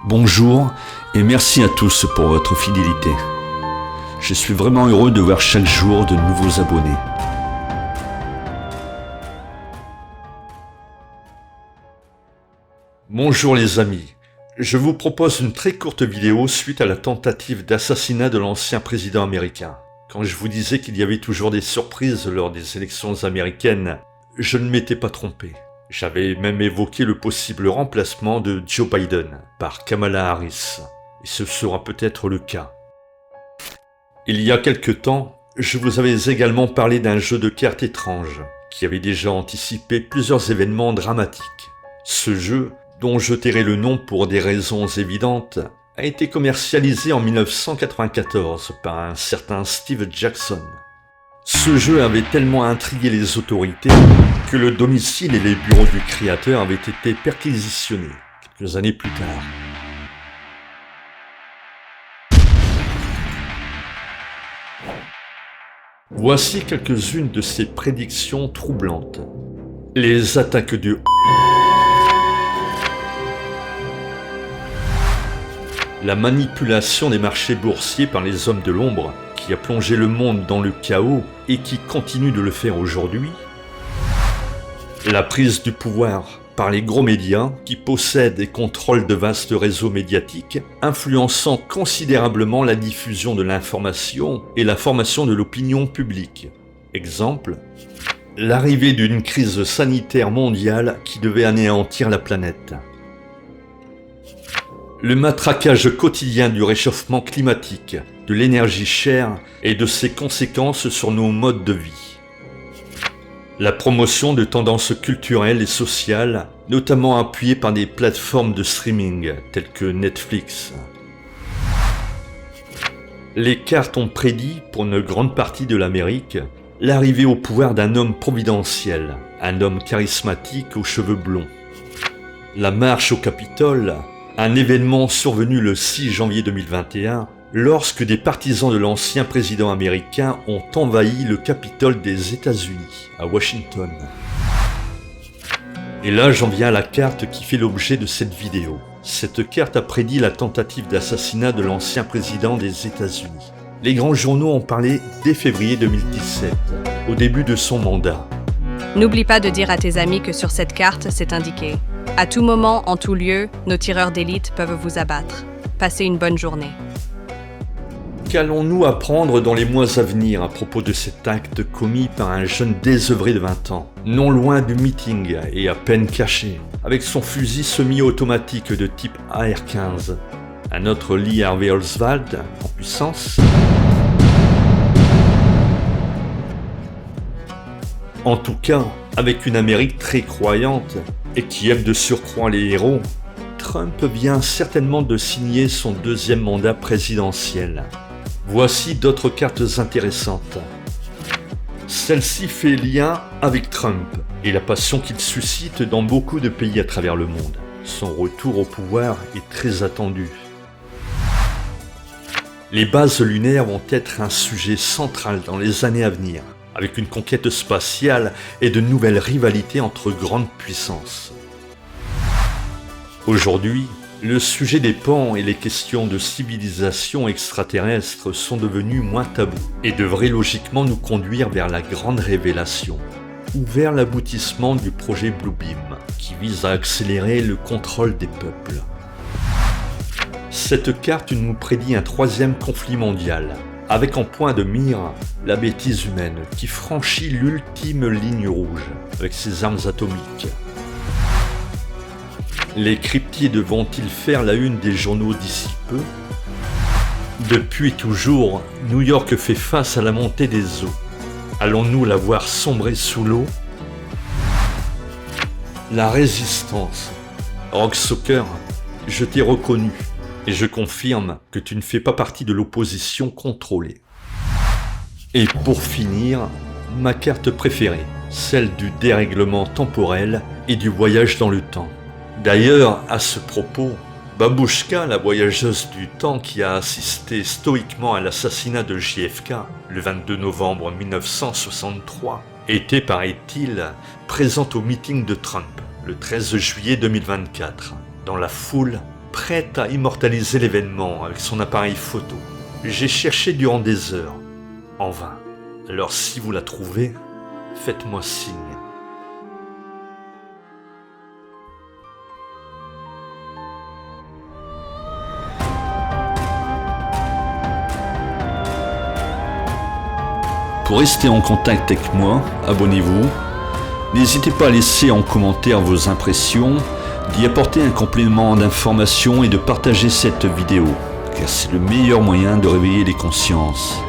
Bonjour et merci à tous pour votre fidélité. Je suis vraiment heureux de voir chaque jour de nouveaux abonnés. Bonjour les amis, je vous propose une très courte vidéo suite à la tentative d'assassinat de l'ancien président américain. Quand je vous disais qu'il y avait toujours des surprises lors des élections américaines, je ne m'étais pas trompé. J'avais même évoqué le possible remplacement de Joe Biden par Kamala Harris, et ce sera peut-être le cas. Il y a quelque temps, je vous avais également parlé d'un jeu de cartes étrange, qui avait déjà anticipé plusieurs événements dramatiques. Ce jeu, dont je tairai le nom pour des raisons évidentes, a été commercialisé en 1994 par un certain Steve Jackson. Ce jeu avait tellement intrigué les autorités que le domicile et les bureaux du créateur avaient été perquisitionnés quelques années plus tard. Voici quelques-unes de ces prédictions troublantes. Les attaques de la manipulation des marchés boursiers par les hommes de l'ombre, qui a plongé le monde dans le chaos et qui continue de le faire aujourd'hui. La prise du pouvoir par les gros médias qui possèdent et contrôlent de vastes réseaux médiatiques, influençant considérablement la diffusion de l'information et la formation de l'opinion publique. Exemple, l'arrivée d'une crise sanitaire mondiale qui devait anéantir la planète. Le matraquage quotidien du réchauffement climatique, de l'énergie chère et de ses conséquences sur nos modes de vie. La promotion de tendances culturelles et sociales, notamment appuyées par des plateformes de streaming telles que Netflix. Les cartes ont prédit, pour une grande partie de l'Amérique, l'arrivée au pouvoir d'un homme providentiel, un homme charismatique aux cheveux blonds. La marche au Capitole, un événement survenu le 6 janvier 2021, lorsque des partisans de l'ancien président américain ont envahi le Capitole des États-Unis, à Washington. Et là, j'en viens à la carte qui fait l'objet de cette vidéo. Cette carte a prédit la tentative d'assassinat de l'ancien président des États-Unis. Les grands journaux en parlaient dès février 2017, au début de son mandat. N'oublie pas de dire à tes amis que sur cette carte, c'est indiqué. À tout moment, en tout lieu, nos tireurs d'élite peuvent vous abattre. Passez une bonne journée. Qu'allons-nous apprendre dans les mois à venir à propos de cet acte commis par un jeune désœuvré de 20 ans, non loin du meeting et à peine caché, avec son fusil semi-automatique de type AR-15, un autre Lee Harvey Oswald en puissance? En tout cas, avec une Amérique très croyante et qui aime de surcroît les héros, Trump vient certainement de signer son deuxième mandat présidentiel. Voici d'autres cartes intéressantes. Celle-ci fait lien avec Trump et la passion qu'il suscite dans beaucoup de pays à travers le monde. Son retour au pouvoir est très attendu. Les bases lunaires vont être un sujet central dans les années à venir, avec une conquête spatiale et de nouvelles rivalités entre grandes puissances. Aujourd'hui, le sujet des pans et les questions de civilisation extraterrestre sont devenus moins tabous et devraient logiquement nous conduire vers la grande révélation, ou vers l'aboutissement du projet Bluebeam, qui vise à accélérer le contrôle des peuples. Cette carte nous prédit un troisième conflit mondial, avec en point de mire la bêtise humaine qui franchit l'ultime ligne rouge avec ses armes atomiques. Les cryptides vont-ils faire la une des journaux d'ici peu? Depuis toujours, New York fait face à la montée des eaux. Allons-nous la voir sombrer sous l'eau? La résistance. Rock Soccer, je t'ai reconnu et je confirme que tu ne fais pas partie de l'opposition contrôlée. Et pour finir, ma carte préférée, celle du dérèglement temporel et du voyage dans le temps. D'ailleurs, à ce propos, Babouchka, la voyageuse du temps qui a assisté stoïquement à l'assassinat de JFK le 22 novembre 1963, était, paraît-il, présente au meeting de Trump le 13 juillet 2024, dans la foule prête à immortaliser l'événement avec son appareil photo. J'ai cherché durant des heures, en vain. Alors si vous la trouvez, faites-moi signe. Pour rester en contact avec moi, abonnez-vous. N'hésitez pas à laisser en commentaire vos impressions, d'y apporter un complément d'information et de partager cette vidéo, car c'est le meilleur moyen de réveiller les consciences.